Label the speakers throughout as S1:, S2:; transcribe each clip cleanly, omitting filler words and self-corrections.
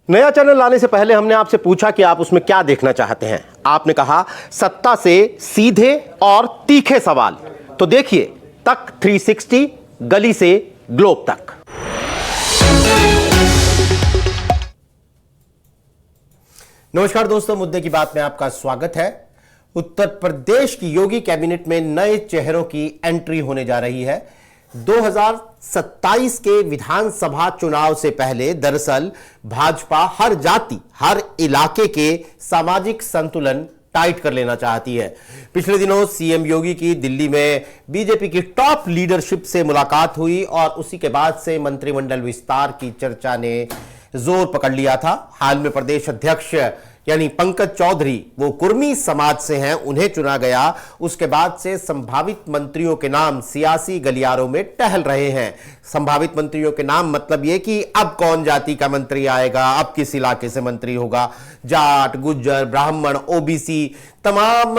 S1: नया चैनल लाने से पहले हमने आपसे पूछा कि आप उसमें क्या देखना चाहते हैं। आपने कहा सत्ता से सीधे और तीखे सवाल। तो देखिए तक 360, गली से ग्लोब तक। नमस्कार दोस्तों, मुद्दे की बात में आपका स्वागत है। उत्तर प्रदेश की योगी कैबिनेट में नए चेहरों की एंट्री होने जा रही है। 2027 के विधानसभा चुनाव से पहले दरअसल भाजपा हर जाति, हर इलाके के सामाजिक संतुलन टाइट कर लेना चाहती है। पिछले दिनों सीएम योगी की दिल्ली में बीजेपी की टॉप लीडरशिप से मुलाकात हुई और उसी के बाद से मंत्रिमंडल विस्तार की चर्चा ने जोर पकड़ लिया था। हाल में प्रदेश अध्यक्ष यानी पंकज चौधरी, वो कुर्मी समाज से हैं, उन्हें चुना गया। उसके बाद से संभावित मंत्रियों के नाम सियासी गलियारों में टहल रहे हैं। संभावित मंत्रियों के नाम मतलब ये कि अब कौन जाति का मंत्री आएगा, अब किस इलाके से मंत्री होगा। जाट, गुज्जर, ब्राह्मण, ओबीसी तमाम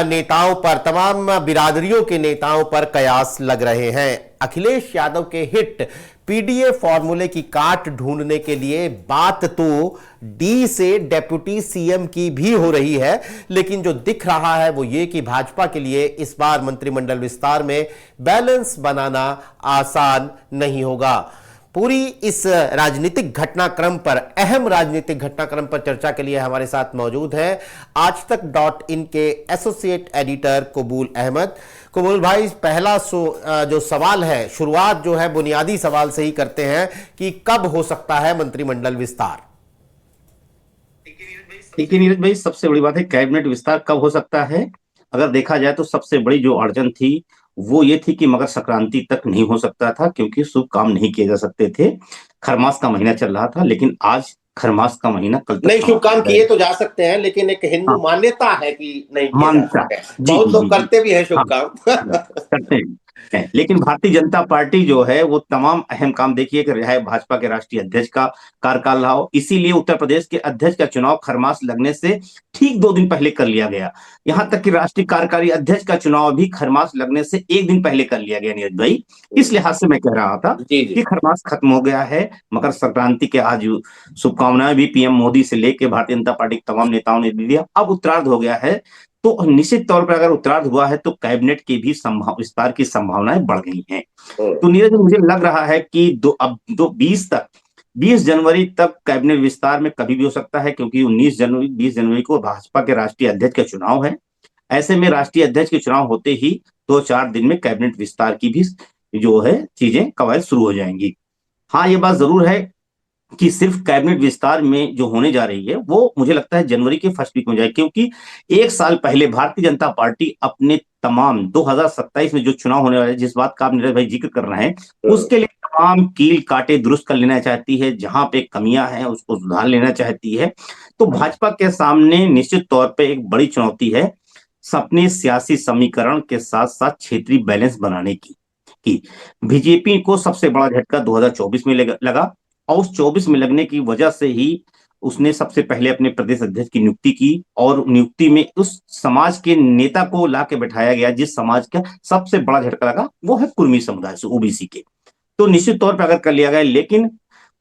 S1: नेताओं पर, तमाम बिरादरियों के नेताओं पर कयास लग रहे हैं। अखिलेश यादव के हिट पीडीए फॉर्मूले की काट ढूंढने के लिए बात तो डी से डेप्यूटी सीएम की भी हो रही है, लेकिन जो दिख रहा है वो ये कि भाजपा के लिए इस बार मंत्रिमंडल विस्तार में बैलेंस बनाना आसान नहीं होगा। पूरी इस राजनीतिक घटनाक्रम पर, अहम राजनीतिक घटनाक्रम पर चर्चा के लिए हमारे साथ मौजूद है आजतक.in के एसोसिएट एडिटर कबूल अहमद। कबूल भाई, पहला जो सवाल है, शुरुआत जो है बुनियादी सवाल से ही करते हैं कि कब हो सकता है मंत्रिमंडल विस्तार।
S2: देखिए नीरज भाई, सबसे बड़ी बात है कैबिनेट विस्तार कब हो सकता है। अगर देखा जाए तो सबसे बड़ी जो अड़चन थी वो ये थी कि मकर संक्रांति तक नहीं हो सकता था, क्योंकि शुभ काम नहीं किए जा सकते थे। खरमास का महीना चल रहा था, लेकिन आज खरमास का महीना कल तक
S1: नहीं, शुभ काम किए तो जा सकते हैं, लेकिन एक हिंदू मान्यता है कि नहीं किए जा सकते हैं। बहुत लोग करते भी हैं शुभ काम।
S2: करते हैं, लेकिन भारतीय जनता पार्टी जो है वो तमाम अहम काम, देखिए कि रहा है भाजपा के राष्ट्रीय अध्यक्ष का कार्यकाल रहा हो, इसीलिए उत्तर प्रदेश के अध्यक्ष का चुनाव खरमास लगने से ठीक 2 दिन पहले कर लिया गया। यहां तक कि राष्ट्रीय कार्यकारी अध्यक्ष का चुनाव भी खरमास लगने से 1 दिन पहले कर लिया गया नीरज भाई। इस लिहाज से मैं कह रहा था कि खरमास खत्म हो गया है। मकर संक्रांति के आज शुभकामनाएं भी पीएम मोदी से लेकर भारतीय जनता पार्टी के तमाम नेताओं ने दे दिया। अब उत्तरार्ध हो गया है, तो निश्चित तौर पर अगर उत्तरार्ध हुआ है तो कैबिनेट के भी विस्तार की संभावनाएं बढ़ गई हैं। तो नीरज, मुझे लग रहा है कि 20 जनवरी तक कैबिनेट विस्तार में कभी भी हो सकता है, क्योंकि 20 जनवरी को भाजपा के राष्ट्रीय अध्यक्ष का चुनाव है। ऐसे में राष्ट्रीय अध्यक्ष के चुनाव होते ही 2-4 दिन में कैबिनेट विस्तार की भी जो है चीजें कवायद शुरू हो जाएंगी। हाँ, ये बात जरूर है कि सिर्फ कैबिनेट विस्तार में जो होने जा रही है वो मुझे लगता है जनवरी के फर्स्ट वीक में जाए, क्योंकि 1 साल पहले भारतीय जनता पार्टी अपने तमाम 2027 में जो चुनाव होने वाले, जिस बात का आप नीरज भाई जिक्र कर रहे हैं, उसके लिए तमाम कील काटे दुरुस्त कर लेना चाहती है। जहां पे कमियां हैं उसको सुधार लेना चाहती है। तो भाजपा के सामने निश्चित तौर पर एक बड़ी चुनौती है अपने सियासी समीकरण के साथ साथ क्षेत्रीय बैलेंस बनाने की। बीजेपी को सबसे बड़ा झटका 2024 में लगा, और उस 24 में लगने की वजह से ही उसने सबसे पहले अपने प्रदेश अध्यक्ष की नियुक्ति की, और नियुक्ति में उस समाज के नेता को ला के बैठाया गया जिस समाज का सबसे बड़ा झटका लगा, वो है कुर्मी समुदाय से, ओबीसी के। तो निश्चित तौर पर अगर कर लिया गया, लेकिन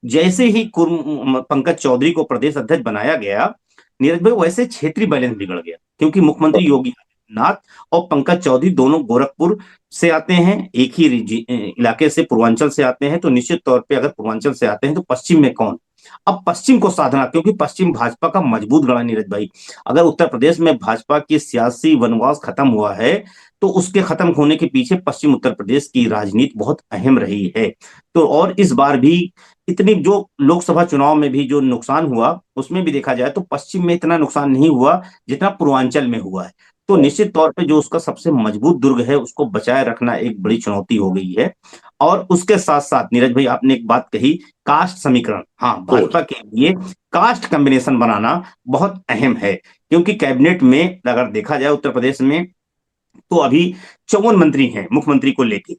S2: जैसे ही पंकज चौधरी को प्रदेश अध्यक्ष बनाया गया नीरज भाई, वैसे क्षेत्रीय बैलेंस बिगड़ गया, क्योंकि मुख्यमंत्री योगी आदित्यनाथ और पंकज चौधरी दोनों गोरखपुर से आते हैं, एक ही इलाके से, पूर्वांचल से आते हैं। तो निश्चित तौर पे अगर पूर्वांचल से आते हैं तो पश्चिम में कौन, अब पश्चिम को साधना, क्योंकि पश्चिम भाजपा का मजबूत गढ़ है नीरज भाई। अगर उत्तर प्रदेश में भाजपा की सियासी वनवास खत्म हुआ है तो उसके खत्म होने के पीछे पश्चिम उत्तर प्रदेश की राजनीति बहुत अहम रही है। तो और इस बार भी इतनी जो लोकसभा चुनाव में भी जो नुकसान हुआ, उसमें भी देखा जाए तो पश्चिम में इतना नुकसान नहीं हुआ जितना पूर्वांचल में हुआ है। तो निश्चित तौर पे जो उसका सबसे मजबूत दुर्ग है उसको बचाए रखना एक बड़ी चुनौती हो गई है। और उसके साथ साथ नीरज भाई, आपने एक बात कही, कास्ट समीकरण। हाँ, भाजपा के लिए कास्ट कॉम्बिनेशन बनाना बहुत अहम है, क्योंकि कैबिनेट में अगर देखा जाए उत्तर प्रदेश में तो अभी 54 मंत्री हैं मुख्यमंत्री को लेकर,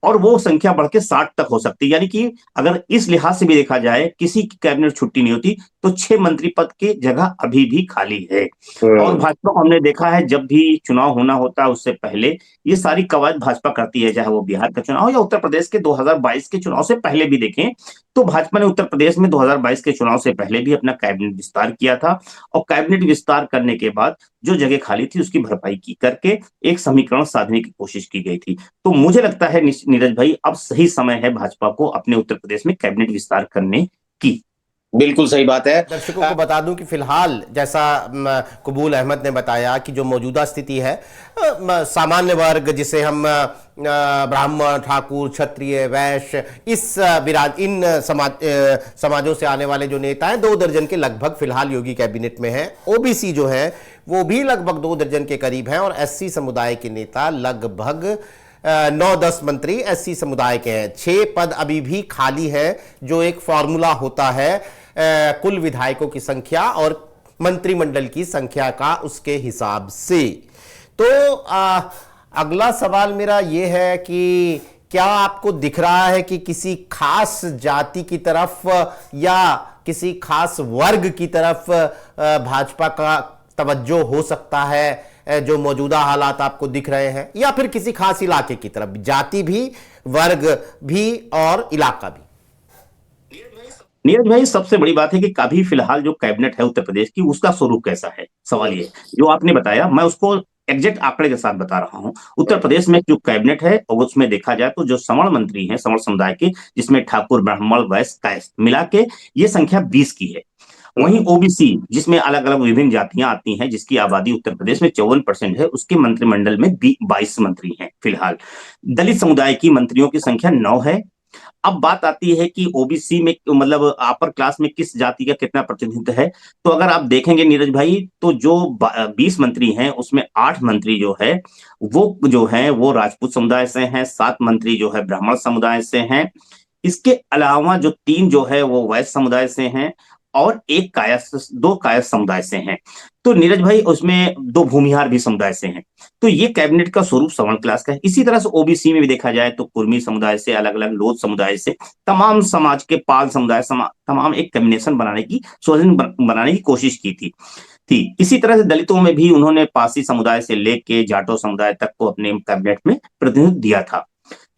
S2: और वो संख्या बढ़ के 60 तक हो सकती है। यानी कि अगर इस लिहाज से भी देखा जाए, किसी की कैबिनेट छुट्टी नहीं होती तो 6 मंत्री पद की जगह अभी भी खाली है। और भाजपा को हमने देखा है, जब भी चुनाव होना होता है उससे पहले ये सारी कवायद भाजपा करती है, चाहे वो बिहार का चुनाव हो या उत्तर प्रदेश के 2022 के चुनाव से पहले भी देखें तो भाजपा ने उत्तर प्रदेश में 2022 के चुनाव से पहले भी अपना कैबिनेट विस्तार किया था। और कैबिनेट विस्तार करने के बाद जो जगह खाली थी उसकी भरपाई की करके एक समीकरण साधने की कोशिश की गई थी। तो मुझे लगता है नीरज भाई, अब सही समय है भाजपा को अपने उत्तर प्रदेश में कैबिनेट विस्तार करने की।
S3: बिल्कुल सही बात है।
S1: दर्शकों को बता दूं कि फिलहाल जैसा कबूल अहमद ने बताया कि जो मौजूदा स्थिति है, सामान्य वर्ग जिसे हम ब्राह्मण, ठाकुर, क्षत्रिय, वैश्य, इन समाजों से आने वाले जो नेता हैं 2 दर्जन के लगभग फिलहाल योगी कैबिनेट में हैं। ओबीसी जो है वो भी लगभग 2 दर्जन के करीब हैं और एससी समुदाय के नेता लगभग 9-10 मंत्री एससी समुदाय के हैं। 6 पद अभी भी खाली है, जो एक फॉर्मूला होता है कुल विधायकों की संख्या और मंत्रिमंडल की संख्या का, उसके हिसाब से। तो अगला सवाल मेरा यह है कि क्या आपको दिख रहा है कि किसी खास जाति की तरफ या किसी खास वर्ग की तरफ भाजपा का तवज्जो हो सकता है, जो मौजूदा हालात आपको दिख रहे हैं, या फिर किसी खास इलाके की तरफ, जाति भी, वर्ग भी और इलाका भी?
S2: नीरज भाई, सबसे बड़ी बात है कि अभी फिलहाल जो कैबिनेट है उत्तर प्रदेश की, उसका स्वरूप कैसा है। सवाल ये जो आपने बताया, मैं उसको एग्जैक्ट आंकड़े के साथ बता रहा हूं। उत्तर प्रदेश में जो कैबिनेट है और उसमें देखा जाए तो जो सवर्ण मंत्री हैं सवर्ण समुदाय के, जिसमें ठाकुर, ब्राह्मण, वैश्य, कायस्थ मिला के ये संख्या 20 की है। वहीं ओबीसी, जिसमें अलग अलग विभिन्न जातियां आती हैं, जिसकी आबादी उत्तर प्रदेश में 54% है, उसके मंत्रिमंडल में 22 मंत्री हैं फिलहाल। दलित समुदाय की मंत्रियों की संख्या 9 है। अब बात आती है कि ओबीसी में मतलब अपर क्लास में किस जाति का कितना प्रतिनिधित्व है। तो अगर आप देखेंगे नीरज भाई, तो जो 20 मंत्री हैं उसमें 8 मंत्री जो है वो राजपूत समुदाय से हैं, 7 मंत्री जो है ब्राह्मण समुदाय से हैं। इसके अलावा जो 3 जो है वो वैश्य समुदाय से हैं और 2 कायस्थ समुदाय से हैं। तो नीरज भाई उसमें 2 भूमिहार भी समुदाय से हैं। तो ये कैबिनेट का स्वरूप सवर्ण क्लास का है। इसी तरह से ओबीसी में भी देखा जाए तो कुर्मी समुदाय से, अलग अलग लोध समुदाय से, तमाम समाज के पाल समुदाय तमाम एक कॉम्बिनेशन बनाने की कोशिश की थी। इसी तरह से दलितों में भी उन्होंने पासी समुदाय से लेके जाटो समुदाय तक को अपने कैबिनेट में प्रतिनिधित्व दिया था।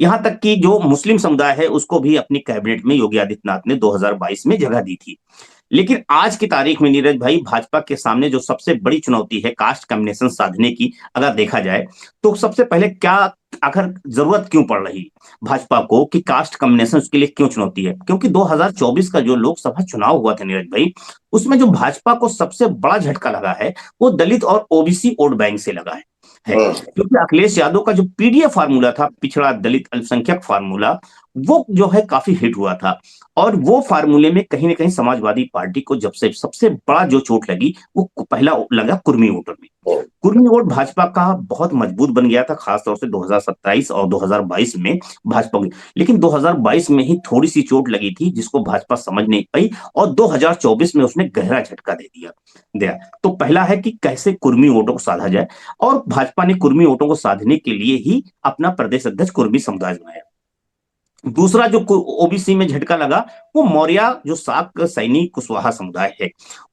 S2: यहां तक कि जो मुस्लिम समुदाय है उसको भी अपनी कैबिनेट में योगी आदित्यनाथ ने 2022 में जगह दी थी। लेकिन आज की तारीख में नीरज भाई, भाजपा के सामने जो सबसे बड़ी चुनौती है कास्ट कॉम्बिनेशन साधने की, अगर देखा जाए तो सबसे पहले क्या आखिर जरूरत क्यों पड़ रही भाजपा को कि कास्ट कॉम्बिनेशन उसके लिए क्यों चुनौती है? क्योंकि 2024 का जो लोकसभा चुनाव हुआ था नीरज भाई, उसमें जो भाजपा को सबसे बड़ा झटका लगा है वो दलित और ओबीसी वोट बैंक से लगा है। क्योंकि अखिलेश यादव का जो पीडीएफ फार्मूला था, पिछड़ा दलित अल्पसंख्यक फार्मूला, वो जो है काफी हिट हुआ था। और वो फार्मूले में कहीं ना कहीं समाजवादी पार्टी को जब से सबसे बड़ा जो चोट लगी वो पहला लगा कुर्मी वोटर में। कुर्मी वोट भाजपा का बहुत मजबूत बन गया था, खासतौर से 2027 और 2022 में भाजपा की। लेकिन 2022 में ही थोड़ी सी चोट लगी थी जिसको भाजपा समझ नहीं पाई और 2024 में उसने गहरा झटका दे दिया। तो पहला है कि कैसे कुर्मी वोटों को साधा जाए, और भाजपा ने कुर्मी वोटों को साधने के लिए ही अपना प्रदेश अध्यक्ष कुर्मी समुदाय बनाया। दूसरा जो ओबीसी में झटका लगा वो मौर्य जो साक सैनी कुशवाहा समुदाय है,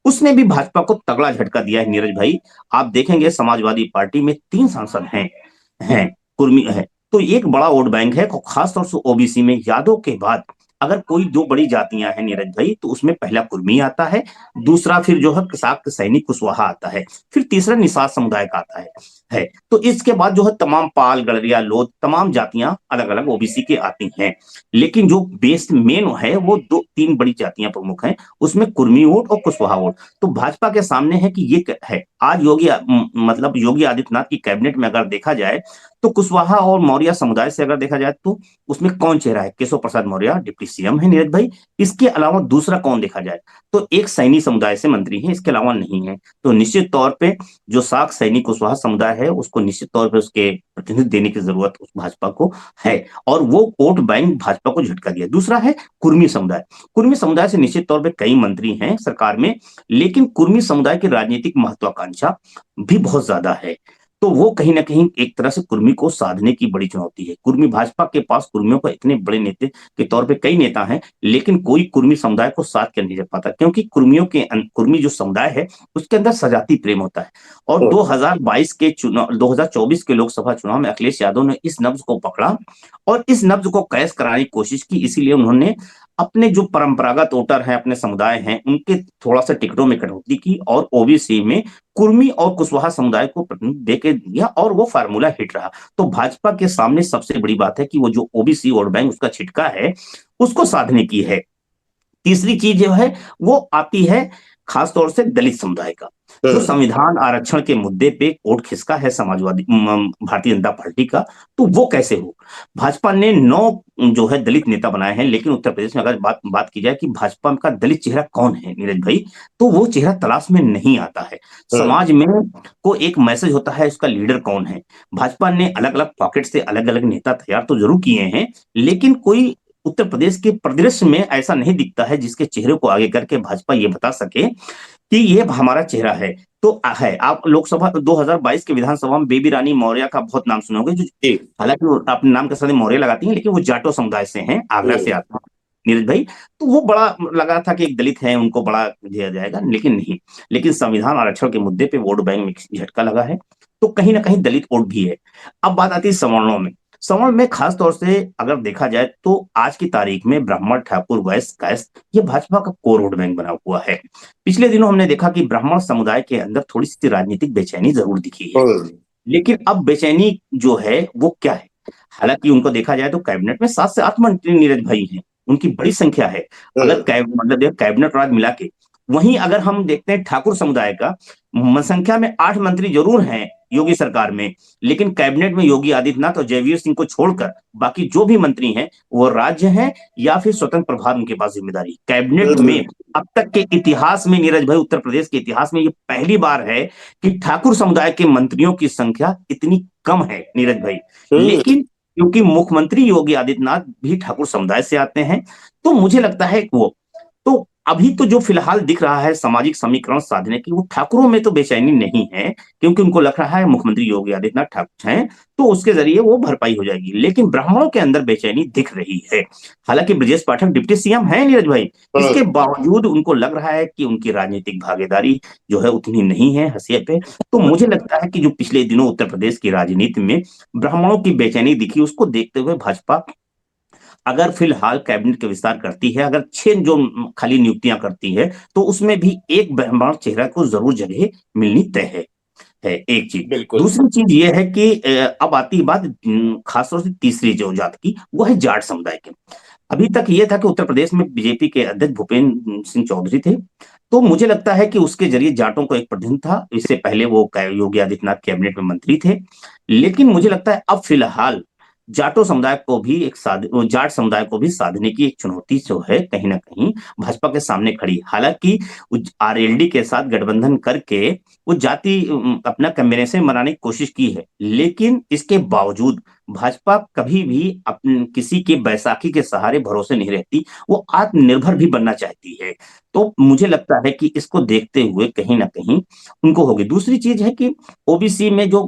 S2: उसने भी भाजपा को तगड़ा झटका दिया है। नीरज भाई, आप देखेंगे समाजवादी पार्टी में 3 सांसद हैं कुर्मी है, तो एक बड़ा वोट बैंक है। खासतौर से ओबीसी में यादव के बाद अगर कोई 2 बड़ी जातियां हैं नीरज भाई, तो उसमें पहला कुर्मी आता है, दूसरा फिर जो है साक सैनी कुशवाहा आता है, फिर तीसरा निषाद समुदाय का आता है। तो इसके बाद जो है तमाम पाल, गड़रिया, लोध, तमाम जातियां अलग अलग ओबीसी के आती हैं। लेकिन जो बेस मेन है वो 2-3 बड़ी जातियां प्रमुख हैं, उसमें कुर्मी वोट और कुशवाहा वोट। तो भाजपा के सामने है कि ये है आज योगी आदित्यनाथ की कैबिनेट में अगर देखा जाए तो कुशवाहा और मौर्य समुदाय से अगर देखा जाए तो उसमें कौन चेहरा है? केशव प्रसाद मौर्य डिप्टी सीएम है नीरज भाई। इसके अलावा दूसरा कौन देखा जाए तो एक सैनी समुदाय से मंत्री है, इसके अलावा नहीं है। तो निश्चित तौर पे जो साक सैनी कुशवाहा समुदाय है उसको निश्चित तौर पे उसके प्रतिनिधित्व देने की जरूरत उस भाजपा को है, और वो वोट बैंक भाजपा को झटका दिया। दूसरा है कुर्मी समुदाय। कुर्मी समुदाय से निश्चित तौर पे कई मंत्री हैं सरकार में, लेकिन कुर्मी समुदाय की राजनीतिक महत्वाकांक्षा भी बहुत ज्यादा है। तो वो कहीं ना कहीं एक तरह से कुर्मी को साधने की बड़ी चुनौती है। कुर्मी भाजपा के पास कुर्मियों का इतने बड़े नेता के तौर पे कई नेता हैं, लेकिन कोई कुर्मी समुदाय को साथ कर नहीं जा पाता, क्योंकि कुर्मी जो समुदाय है उसके अंदर सजाती प्रेम होता है। और 2022 के चुनाव 2024 के लोकसभा चुनाव में अखिलेश यादव ने इस नब्ज को पकड़ा और इस नब्ज को कैच कराने की कोशिश की। इसीलिए उन्होंने अपने जो परंपरागत वोटर हैं, अपने समुदाय हैं, उनके थोड़ा सा टिकटों में कटौती की और ओबीसी में कुर्मी और कुशवाहा समुदाय को प्रतिनिधित्व देके दिया और वो फार्मूला हिट रहा। तो भाजपा के सामने सबसे बड़ी बात है कि वो जो ओबीसी वोट बैंक उसका छिटका है उसको साधने की है। तीसरी चीज जो है वो आती है खासतौर से दलित समुदाय का, जो संविधान आरक्षण के मुद्दे पे वोट खिसका है समाजवादी भारतीय जनता पार्टी का। तो वो कैसे हो? भाजपा ने 9 जो है दलित नेता बनाए हैं, लेकिन उत्तर प्रदेश में अगर बात की जाए कि भाजपा का दलित चेहरा कौन है नीरज भाई, तो वो चेहरा तलाश में नहीं आता है। समाज में को एक मैसेज होता है उसका लीडर कौन है। भाजपा ने अलग अलग पॉकेट से अलग अलग नेता तैयार तो जरूर किए हैं, लेकिन कोई उत्तर प्रदेश के परिदृश्य में ऐसा नहीं दिखता है जिसके चेहरे को आगे करके भाजपा ये बता सके कि ये हमारा चेहरा है। तो है, आप लोकसभा 2022 के विधानसभा में बेबी रानी मौर्य का बहुत नाम सुनोगे, जो हालांकि वो अपने नाम के साथ मौर्य लगाती हैं, लेकिन वो जाटो समुदाय से हैं, आगरा से आते हैं नीरज भाई। तो वो बड़ा लगा था कि एक दलित है उनको बड़ा दिया जाएगा, लेकिन नहीं। लेकिन संविधान आरक्षण के मुद्दे पे वोट बैंक में झटका लगा है, तो कहीं ना कहीं दलित वोट भी है। अब बात आती है सवर्णों में। सवर्ण में खास तौर से अगर देखा जाए तो आज की तारीख में ब्राह्मण, ठाकुर, वैश्य, कायस्थ ये भाजपा का कोर वोट बैंक बना हुआ है। पिछले दिनों हमने देखा कि ब्राह्मण समुदाय के अंदर थोड़ी सी राजनीतिक बेचैनी जरूर दिखी है, लेकिन अब बेचैनी जो है वो क्या है? हालांकि उनको देखा जाए तो कैबिनेट में 7 से 8 मंत्री नीरज भाई हैं, उनकी बड़ी संख्या है। अगर मतलब कैबिनेट राज मिला के, वहीं अगर हम देखते हैं ठाकुर समुदाय का संख्या में 8 मंत्री जरूर हैं योगी सरकार में, लेकिन कैबिनेट में योगी आदित्यनाथ और जयवीर सिंह को छोड़कर बाकी जो भी मंत्री हैं वो राज्य हैं या फिर स्वतंत्र प्रभार उनके पास जिम्मेदारी। कैबिनेट में अब तक के इतिहास में नीरज भाई, उत्तर प्रदेश के इतिहास में ये पहली बार है कि ठाकुर समुदाय के मंत्रियों की संख्या इतनी कम है नीरज भाई। लेकिन क्योंकि मुख्यमंत्री योगी आदित्यनाथ भी ठाकुर समुदाय से आते हैं, तो मुझे लगता है कि वो तो अभी तो जो फिलहाल दिख रहा है सामाजिक समीकरण साधने की, वो ठाकुरों में तो बेचैनी नहीं है, क्योंकि उनको लग रहा है मुख्यमंत्री योगी आदित्यनाथ ठाकुर हैं तो उसके जरिए वो भरपाई हो जाएगी। लेकिन ब्राह्मणों के अंदर बेचैनी दिख रही है। हालांकि ब्रजेश पाठक डिप्टी सीएम है नीरज भाई, इसके बावजूद उनको लग रहा है कि उनकी राजनीतिक भागीदारी जो है उतनी नहीं है हैसियत पे। तो मुझे लगता है कि जो पिछले दिनों उत्तर प्रदेश की राजनीति में ब्राह्मणों की बेचैनी दिखी, उसको देखते हुए भाजपा अगर फिलहाल कैबिनेट के विस्तार करती है, अगर 6 जो खाली नियुक्तियां करती है, तो उसमें भी एक ब्राह्मण चेहरा को जरूर जगह मिलनी तय है एक चीज। दूसरी चीज ये है कि अब आती है बात खासतौर से तीसरी जो जात की, वो है जाट समुदाय के। अभी तक ये था कि उत्तर प्रदेश में बीजेपी के अध्यक्ष भूपेंद्र सिंह चौधरी थे, तो मुझे लगता है कि उसके जरिए जाटों को एक प्रतिनिधित्व था। इससे पहले वो योगी आदित्यनाथ कैबिनेट में मंत्री थे। लेकिन मुझे लगता है अब फिलहाल जाटो समुदाय को भी जाट समुदाय को भी साधने की एक चुनौती जो है कहीं ना कहीं भाजपा के सामने खड़ी। हालांकि आरएलडी के साथ गठबंधन करके वो जाति अपना कॉम्बिनेशन बनाने की कोशिश की है, लेकिन इसके बावजूद भाजपा कभी भी किसी के बैसाखी के सहारे भरोसे नहीं रहती, वो आत्मनिर्भर भी बनना चाहती है। तो मुझे लगता है कि इसको देखते हुए कहीं ना कहीं उनको होगी। दूसरी चीज है कि ओबीसी में जो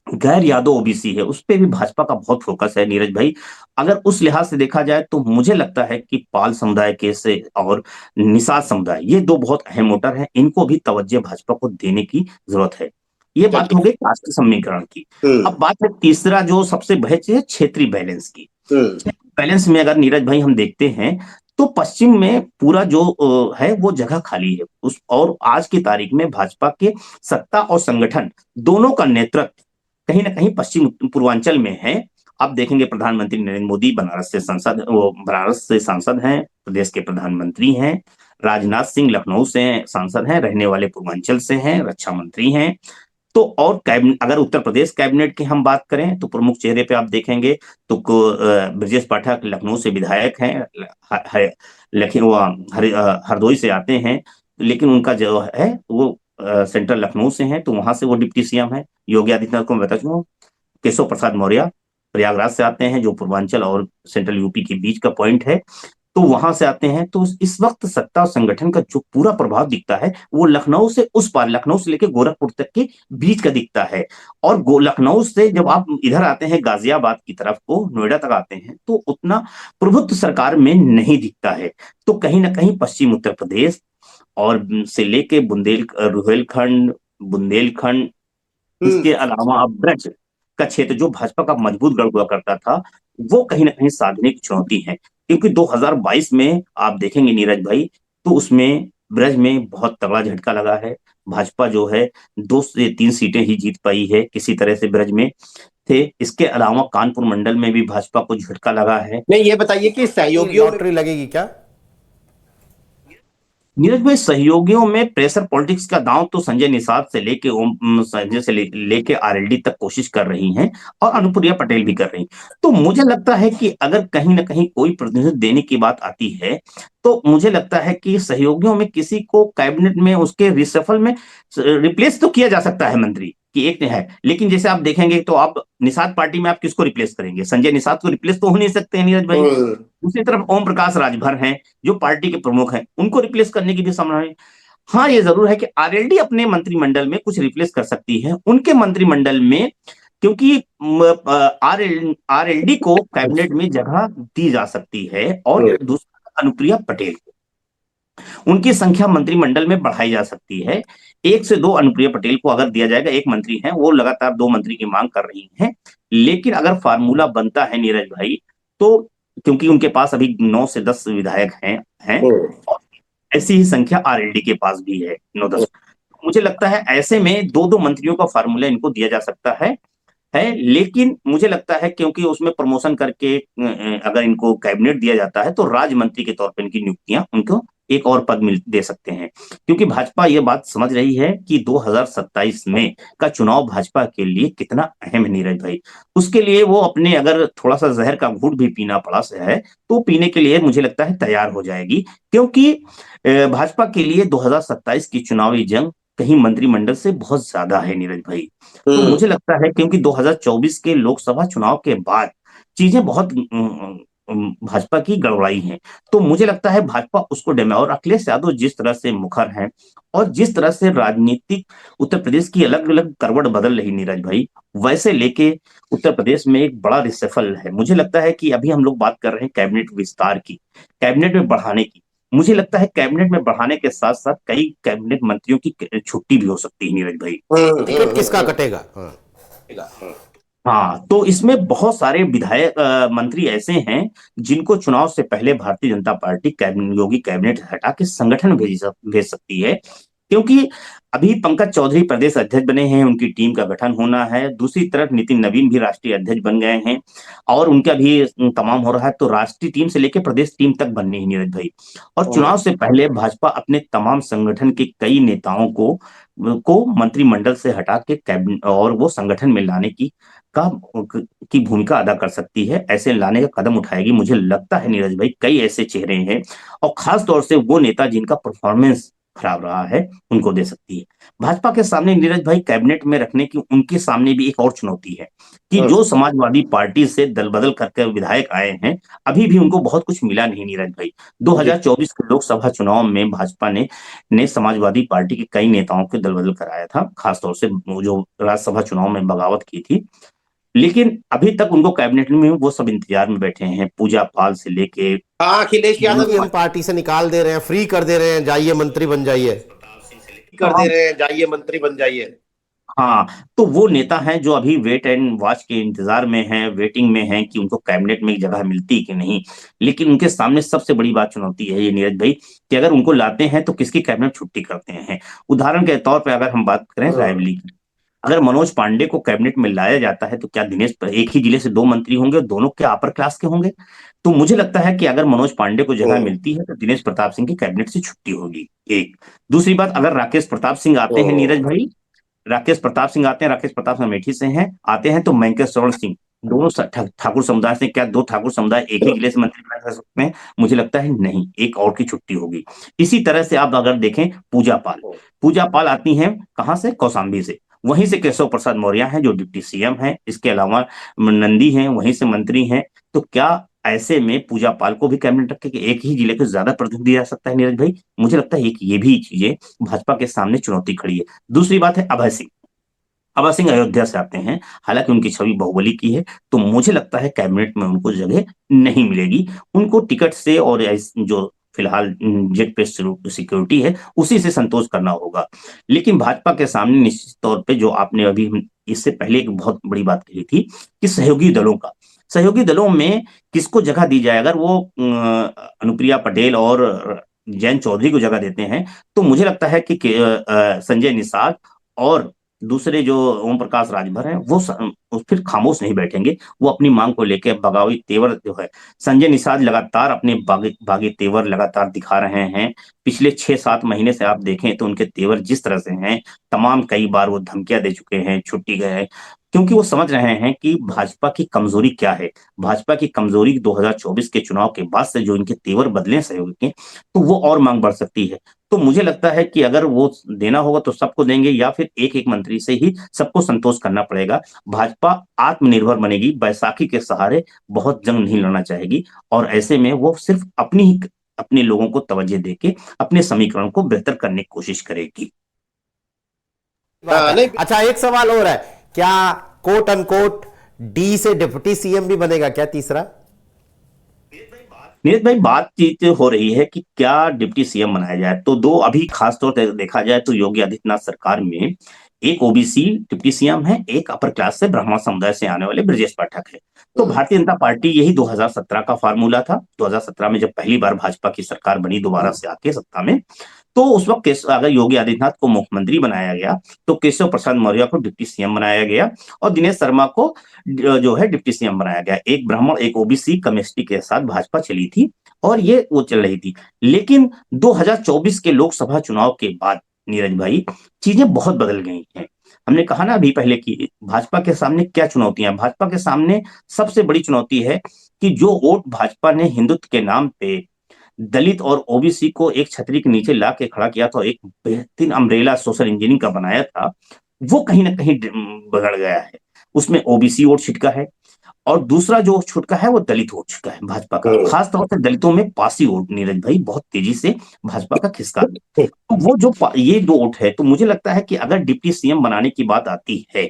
S2: गैर यादव ओबीसी है उस पे भी भाजपा का बहुत फोकस है नीरज भाई। अगर उस लिहाज से देखा जाए तो मुझे लगता है कि पाल समुदाय के से और निषाद समुदाय, ये 2 बहुत अहम वोटर हैं, इनको भी तवज्जो भाजपा को देने की जरूरत है। ये बात हो गई कास्ट समीकरण की। अब बात है तीसरा जो सबसे बड़ी चीज है क्षेत्रीय बैलेंस की। बैलेंस में अगर नीरज भाई हम देखते हैं तो पश्चिम में पूरा जो है वो जगह खाली है उस, और आज की तारीख में भाजपा के सत्ता और संगठन दोनों का नेतृत्व कहीं ना कहीं पश्चिम पूर्वांचल में है। अब देखेंगे प्रधानमंत्री नरेंद्र मोदी बनारस से सांसद हैं, प्रदेश के प्रधानमंत्री हैं। राजनाथ सिंह लखनऊ से सांसद हैं, रहने वाले पूर्वांचल से हैं, रक्षा मंत्री हैं। तो और कैबिनेट, अगर उत्तर प्रदेश कैबिनेट की हम बात करें तो प्रमुख चेहरे पे आप देखेंगे तो ब्रजेश पाठक लखनऊ से विधायक हैं, हरदोई से आते हैं, लेकिन उनका जो है वो सेंट्रल लखनऊ से हैं, तो वहां से वो डिप्टी सीएम है। योगी आदित्यनाथ को मैं बता चुका हूँ। केशव प्रसाद मौर्य प्रयागराज से आते हैं, जो पूर्वांचल और सेंट्रल यूपी के बीच का पॉइंट है। तो वहां से आते हैं। तो इस वक्त सत्ता और संगठन का जो पूरा प्रभाव दिखता है वो लखनऊ से उस पार, लखनऊ से लेकर गोरखपुर तक के बीच का दिखता है। और लखनऊ से जब आप इधर आते हैं गाजियाबाद की तरफ को, नोएडा तक आते हैं, तो उतना प्रभुत्व सरकार में नहीं दिखता है। तो कहीं ना कहीं पश्चिम उत्तर प्रदेश और से लेके रुहेलखंड, बुंदेलखंड, इसके अलावा अब ब्रज का क्षेत्र जो भाजपा का मजबूत गढ़ हुआ करता था, वो कहीं ना कहीं साधने की चुनौती है। क्योंकि 2022 में आप देखेंगे नीरज भाई, तो उसमें ब्रज में बहुत तगड़ा झटका लगा है। भाजपा जो है 2 से 3 सीटें ही जीत पाई है किसी तरह से ब्रज में थे। इसके अलावा कानपुर मंडल में भी भाजपा को झटका लगा है।
S3: नहीं, ये बताइए कि सहयोगियों में
S1: लॉटरी लगेगी क्या?
S2: नीरज भाई, सहयोगियों में प्रेशर पॉलिटिक्स का दांव तो संजय निषाद से लेके संजय से लेके आरएलडी तक कोशिश कर रही हैं, और अनुप्रिया पटेल भी कर रही हैं। तो मुझे लगता है कि अगर कहीं ना कहीं कोई प्रतिनिधित्व देने की बात आती है, तो मुझे लगता है कि सहयोगियों में किसी को कैबिनेट में उसके रिसफल में रिप्लेस तो किया जा सकता है मंत्री कि एक है। लेकिन जैसे आप देखेंगे तो आप निषाद पार्टी में आप किसको रिप्लेस करेंगे? संजय निषाद को रिप्लेस तो हो नहीं सकते हैं नीरज भाई। दूसरी तरफ ओम प्रकाश राजभर हैं जो पार्टी के प्रमुख हैं, उनको रिप्लेस करने की भी संभावना है। हाँ, ये जरूर है कि आरएलडी अपने मंत्रिमंडल में कुछ रिप्लेस कर सकती है उनके मंत्रिमंडल में, क्योंकि आरएलडी को कैबिनेट में जगह दी जा सकती है। और दूसरा, अनुप्रिया पटेल, उनकी संख्या मंत्रिमंडल में बढ़ाई जा सकती है। 1 से 2 अनुप्रिया पटेल को अगर दिया जाएगा, एक मंत्री हैं वो लगातार 2 मंत्री की मांग कर रही हैं। लेकिन अगर फार्मूला बनता है नीरज भाई, तो क्योंकि उनके पास अभी 9 से 10 विधायक हैं और ऐसी ही संख्या आरएलडी के पास भी है, 9-10। मुझे लगता है ऐसे में 2-2 मंत्रियों का फार्मूला इनको दिया जा सकता है। लेकिन मुझे लगता है क्योंकि उसमें प्रमोशन करके अगर इनको कैबिनेट दिया जाता है, तो राज्य मंत्री के तौर पर इनकी नियुक्तियां उनको एक और पद मिल दे सकते हैं। क्योंकि भाजपा ये बात समझ रही है कि 2027 में का चुनाव भाजपा के लिए कितना अहम है नीरज भाई। उसके लिए वो अपने, अगर थोड़ा सा जहर का घूंट भी पीना पड़ा से है, तो पीने के लिए मुझे लगता है तैयार हो जाएगी। क्योंकि भाजपा के लिए 2027 की चुनावी जंग कहीं मंत्रिमंडल से बहुत ज्यादा है नीरज भाई। तो मुझे लगता है क्योंकि 2024 के लोकसभा चुनाव के बाद चीजें बहुत भाजपा की गड़बड़ाई हैं, तो मुझे लगता है भाजपा उसको डेमे, और अखिलेश यादव जिस तरह से मुखर हैं और जिस तरह से राजनीतिक उत्तर प्रदेश की अलग अलग करवट बदल रही नीरज भाई, वैसे लेके उत्तर प्रदेश में एक बड़ा रिसफल है। मुझे लगता है कि अभी हम लोग बात कर रहे हैं कैबिनेट विस्तार की, कैबिनेट में बढ़ाने की। मुझे लगता है कैबिनेट में बढ़ाने के साथ साथ कई कैबिनेट मंत्रियों की छुट्टी भी हो सकती है नीरज भाई।
S1: टिकट किसका कटेगा?
S2: हाँ, तो इसमें बहुत सारे विधायक मंत्री ऐसे हैं जिनको चुनाव से पहले भारतीय जनता पार्टी योगी कैबिनेट हटा के संगठन भेज सकती है। क्योंकि अभी पंकज चौधरी प्रदेश अध्यक्ष बने हैं, उनकी टीम का गठन होना है। दूसरी तरफ नितिन नवीन भी राष्ट्रीय अध्यक्ष बन गए हैं और उनका भी तमाम हो रहा है। तो राष्ट्रीय टीम से लेकर प्रदेश टीम तक बननी है नीरज भाई। और चुनाव से पहले भाजपा अपने तमाम संगठन के कई नेताओं को मंत्रिमंडल से हटा के कैबिनेट और वो संगठन में लाने की भूमिका अदा कर सकती है। ऐसे लाने का कदम उठाएगी। मुझे लगता है नीरज भाई कई ऐसे चेहरे हैं, और खास तौर से वो नेता जिनका परफॉर्मेंस खराब रहा है, उनको दे सकती है। भाजपा के सामने नीरज भाई कैबिनेट में रखने की उनके सामने भी एक और चुनौती है कि जो समाजवादी पार्टी से दल बदल करके विधायक आए हैं, अभी भी उनको बहुत कुछ मिला नहीं नीरज भाई। 2024 के लोकसभा चुनाव में भाजपा ने समाजवादी पार्टी के कई नेताओं के दल बदल कराया था, खासतौर से जो राज्यसभा चुनाव में बगावत की थी। लेकिन अभी तक उनको कैबिनेट में वो सब इंतजार में बैठे हैं, पूजा पाल से लेके।
S3: अखिलेश यादव
S1: हम पार्टी से निकाल दे रहे हैं, फ्री कर दे रहे हैं, जाइए मंत्री बन जाइए,
S3: कर दे रहे हैं, जाइए मंत्री बन जाइए।
S2: हाँ, तो वो नेता हैं जो अभी वेट एंड वॉच के इंतजार में हैं, वेटिंग में हैं कि उनको कैबिनेट में एक जगह मिलती कि नहीं। लेकिन उनके सामने सबसे बड़ी बात चुनौती है ये नीरज भाई कि अगर उनको लाते हैं तो किसकी कैबिनेट छुट्टी करते हैं। उदाहरण के तौर पर अगर हम बात करें रायबरेली की, अगर मनोज पांडे को कैबिनेट में लाया जाता है तो क्या एक ही जिले से 2 मंत्री होंगे, दोनों क्या अपर क्लास के होंगे? तो मुझे लगता है कि अगर मनोज पांडे को जगह मिलती है तो दिनेश प्रताप सिंह की कैबिनेट से छुट्टी होगी। एक दूसरी बात, अगर राकेश प्रताप सिंह आते हैं नीरज भाई, राकेश प्रताप सिंह अमेठी से हैं, आते हैं तो मैंकेश स्वर्ण सिंह, दोनों ठाकुर समुदाय से, क्या 2 ठाकुर समुदाय एक ही जिले से मंत्री बना सकते हैं? मुझे लगता है नहीं, एक और की छुट्टी होगी। इसी तरह से आप अगर देखें पूजा पाल आती हैं कहां से? कौशाम्बी से। वहीं से केशव प्रसाद मौर्य हैं जो डिप्टी सीएम हैं। इसके अलावा नंदी हैं, वहीं से मंत्री हैं। तो क्या ऐसे में पूजा पाल को भी कैबिनेट रखे कि एक ही जिले को ज्यादा प्रतिनिधि दिया जा सकता है नीरज भाई। मुझे लगता है कि ये भी चीजें भाजपा के सामने चुनौती खड़ी है। दूसरी बात है अभय सिंह। अभय सिंह अयोध्या से आते हैं, हालांकि उनकी छवि बाहुबली की है, तो मुझे लगता है कैबिनेट में उनको जगह नहीं मिलेगी। उनको टिकट से और जो फिलहाल जेट पे सिक्योरिटी है उसी से संतोष करना होगा। लेकिन भाजपा के सामने निश्चित तौर पे जो आपने अभी इससे पहले एक बहुत बड़ी बात कही थी कि सहयोगी दलों में किसको जगह दी जाए। अगर वो अनुप्रिया पटेल और जयंत चौधरी को जगह देते हैं तो मुझे लगता है कि संजय निषाद और दूसरे जो ओम प्रकाश राजभर हैं वो फिर खामोश नहीं बैठेंगे। वो अपनी मांग को लेकर बगावती तेवर जो है, संजय निषाद लगातार अपने बागी तेवर लगातार दिखा रहे हैं। पिछले 6-7 महीने से आप देखें तो उनके तेवर जिस तरह से हैं, तमाम कई बार वो धमकियां दे चुके हैं, छुट्टी गए हैं, क्योंकि वो समझ रहे हैं कि भाजपा की कमजोरी क्या है। भाजपा की कमजोरी 2024 के चुनाव के बाद से जो इनके तेवर बदले सहयोगी के, तो वो और मांग बढ़ सकती है। तो मुझे लगता है कि अगर वो देना होगा तो सबको देंगे, या फिर एक एक मंत्री से ही सबको संतोष करना पड़ेगा। भाजपा आत्मनिर्भर बनेगी, बैसाखी के सहारे बहुत जंग नहीं लड़ना चाहेगी, और ऐसे में वो सिर्फ अपने लोगों को तवज्जो देके अपने समीकरण को बेहतर करने की कोशिश करेगी।
S1: बात है।
S3: नहीं,
S1: अच्छा, एक सवाल और है, क्या कोट अनकोट डी से डिप्टी सीएम भी बनेगा क्या तीसरा?
S2: नीरज भाई, बातचीत हो रही है कि क्या डिप्टी सीएम बनाया जाए, तो दो अभी खासतौर पर देखा जाए तो योगी आदित्यनाथ सरकार में एक ओबीसी डिप्टी सीएम है, एक अपर क्लास से ब्राह्मण समुदाय से आने वाले ब्रजेश पाठक है। तो भारतीय जनता पार्टी यही 2017 का फार्मूला था। 2017 में जब पहली बार भाजपा की सरकार बनी दोबारा से आके सत्ता में, तो उस वक्त अगर योगी आदित्यनाथ को मुख्यमंत्री बनाया गया तो केशव प्रसाद मौर्य को डिप्टी सीएम बनाया गया और दिनेश शर्मा को जो है डिप्टी सीएम बनाया गया। एक ब्राह्मण एक ओबीसी केमिस्ट्री के साथ भाजपा चली थी और ये वो चल रही थी। लेकिन 2024 के लोकसभा चुनाव के बाद नीरज भाई, चीजें बहुत बदल गई हैं। हमने कहा ना अभी पहले कि भाजपा के सामने क्या चुनौतियां। भाजपा के सामने सबसे बड़ी चुनौती है कि जो वोट भाजपा ने हिंदुत्व के नाम पे दलित और ओबीसी को एक छतरी के नीचे ला के खड़ा किया था, एक बेहतरीन अम्ब्रेला सोशल इंजीनियरिंग का बनाया था, वो कहीं ना कहीं बिगड़ गया है। उसमें ओबीसी वोट छिटका है और दूसरा जो छुटका है वो दलित वोट छिटका है भाजपा का। खासतौर से दलितों में पासी वोट नीरज भाई बहुत तेजी से भाजपा का खिसका है। तो वो जो ये दो वोट है, तो मुझे लगता है कि अगर डिप्टी सीएम बनाने की बात आती है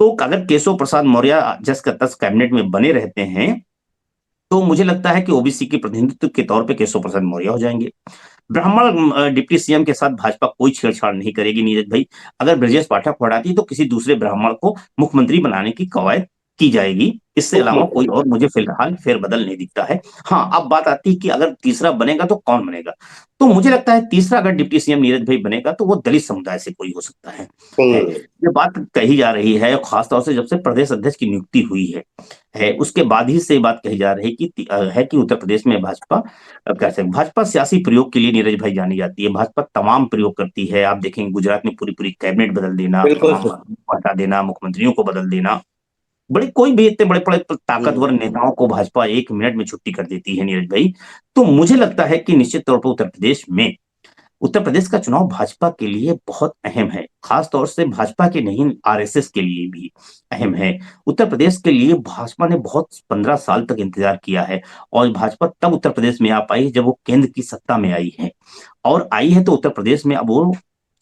S2: तो अगर केशव प्रसाद मौर्य जस का तस कैबिनेट में बने रहते हैं तो मुझे लगता है कि ओबीसी के प्रतिनिधित्व के तौर पे केशव प्रसाद मौर्य हो जाएंगे। ब्राह्मण डिप्टी सीएम के साथ भाजपा कोई छेड़छाड़ नहीं करेगी नीरज भाई। अगर ब्रजेश पाठक को हटाती तो किसी दूसरे ब्राह्मण को मुख्यमंत्री बनाने की कवायद की जाएगी। इससे अलावा कोई और मुझे फिलहाल फेरबदल नहीं दिखता है। हाँ, अब बात आती है कि अगर तीसरा बनेगा तो कौन बनेगा, तो मुझे लगता है तीसरा अगर डिप्टी सीएम नीरज भाई बनेगा तो वो दलित समुदाय से कोई हो सकता है। ये बात कही जा रही है, खासतौर से जब से प्रदेश अध्यक्ष की नियुक्ति हुई है उसके बाद ही से बात कही जा रही है कि उत्तर प्रदेश में भाजपा कैसे भाजपा सियासी प्रयोग के लिए नीरज भाई जानी जाती है। भाजपा तमाम प्रयोग करती है। आप देखेंगे गुजरात में पूरी पूरी कैबिनेट बदल देना, हटा देना, मुख्यमंत्रियों को बदल देना, बड़े कोई भी इतने बड़े बड़े ताकतवर नेताओं को भाजपा 1 मिनट में छुट्टी कर देती है नीरज भाई। तो मुझे लगता है कि निश्चित तौर पर उत्तर प्रदेश का चुनाव भाजपा के लिए बहुत अहम है। खास तौर से भाजपा के नहीं, आरएसएस के लिए भी अहम है। उत्तर प्रदेश के लिए भाजपा ने बहुत 15 साल तक इंतजार किया है और भाजपा तब उत्तर प्रदेश में आ पाई जब वो केंद्र की सत्ता में आई है, और आई है तो उत्तर प्रदेश में अब वो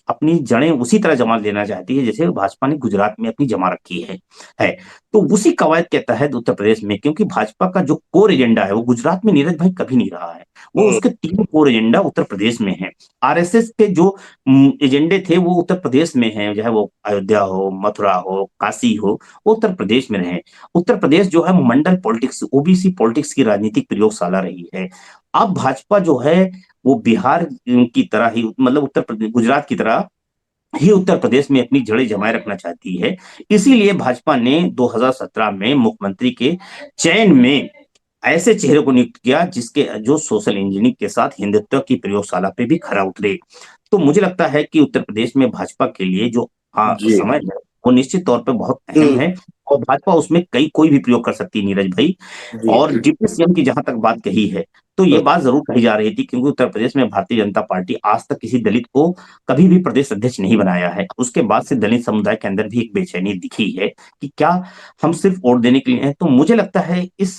S2: अपनी जड़ें उसी तरह जमा लेना चाहती है जैसे भाजपा ने गुजरात में अपनी जमा रखी है। तो उसी कवायद के तहत उत्तर प्रदेश में, क्योंकि भाजपा का जो कोर एजेंडा है वो गुजरात में नीरज भाई कभी नहीं रहा है, वो उसके 3 कोर एजेंडा उत्तर प्रदेश में है। आरएसएस के जो एजेंडे थे वो उत्तर प्रदेश में है, चाहे वो अयोध्या हो, मथुरा हो, काशी हो, वो उत्तर प्रदेश में रहे। उत्तर प्रदेश जो है मंडल पॉलिटिक्स, ओबीसी पॉलिटिक्स की राजनीतिक प्रयोगशाला रही है। अब भाजपा जो है वो बिहार की तरह ही, मतलब उत्तर प्रदेश गुजरात की तरह ही उत्तर प्रदेश में अपनी जड़ें जमाए रखना चाहती है। इसीलिए भाजपा ने 2017 में मुख्यमंत्री के चयन में ऐसे चेहरे को नियुक्त किया जो सोशल इंजीनियरिंग के साथ हिंदुत्व की प्रयोगशाला पे भी खरा उतरे। तो मुझे लगता है कि उत्तर प्रदेश में भाजपा के लिए जो समय है वो निश्चित तौर पर बहुत अहम है और भाजपा उसमें कोई भी प्रयोग कर सकती है नीरज भाई। और डिप्टी सीएम की जहां तक बात कही है, तो ये बात जरूर कही जा रही थी, क्योंकि उत्तर प्रदेश में भारतीय जनता पार्टी आज तक किसी दलित को कभी भी प्रदेश अध्यक्ष नहीं बनाया है। उसके बाद से दलित समुदाय के अंदर भी एक बेचैनी दिखी है कि क्या हम सिर्फ वोट देने के लिए हैं। तो मुझे लगता है इस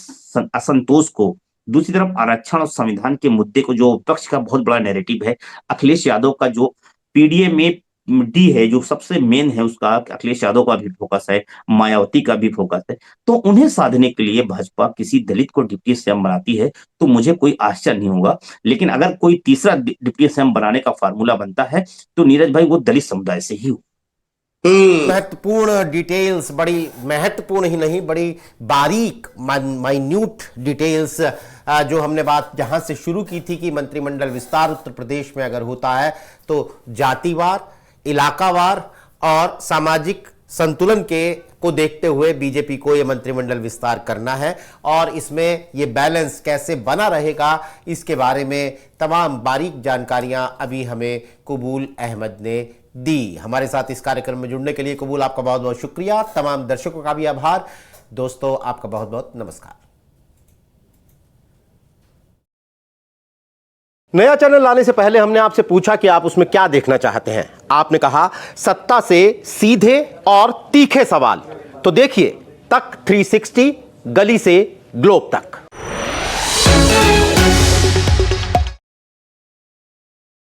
S2: असंतोष को, दूसरी तरफ आरक्षण और संविधान के मुद्दे को, जो विपक्ष का बहुत बड़ा नैरेटिव है, अखिलेश यादव का जो पीडीए में डी है जो सबसे मेन है, उसका अखिलेश यादव का भी फोकस है, मायावती का भी फोकस है। तो उन्हें साधने के लिए भाजपा किसी दलित को डिप्टी सीएम बनाती है तो मुझे कोई आश्चर्य नहीं होगा। लेकिन अगर कोई तीसरा डिप्टी सीएम बनाने का फार्मूला बनता है तो नीरज भाई वो दलित समुदाय से ही हो।
S1: महत्वपूर्ण डिटेल्स, बड़ी महत्वपूर्ण ही नहीं, बड़ी बारीक माइन्यूट डिटेल्स जो हमने बात जहां से शुरू की थी कि मंत्रिमंडल विस्तार उत्तर प्रदेश में अगर होता है तो जातिवार, इलाकावार और सामाजिक संतुलन को देखते हुए बीजेपी को यह मंत्रिमंडल विस्तार करना है, और इसमें यह बैलेंस कैसे बना रहेगा इसके बारे में तमाम बारीक जानकारियां अभी हमें कबूल अहमद ने दी। हमारे साथ इस कार्यक्रम में जुड़ने के लिए कबूल आपका बहुत बहुत शुक्रिया। तमाम दर्शकों का भी आभार। दोस्तों, आपका बहुत बहुत नमस्कार। नया चैनल लाने से पहले हमने आपसे पूछा कि आप उसमें क्या देखना चाहते हैं। आपने कहा सत्ता से सीधे और तीखे सवाल। तो देखिए तक 360, गली से ग्लोब तक।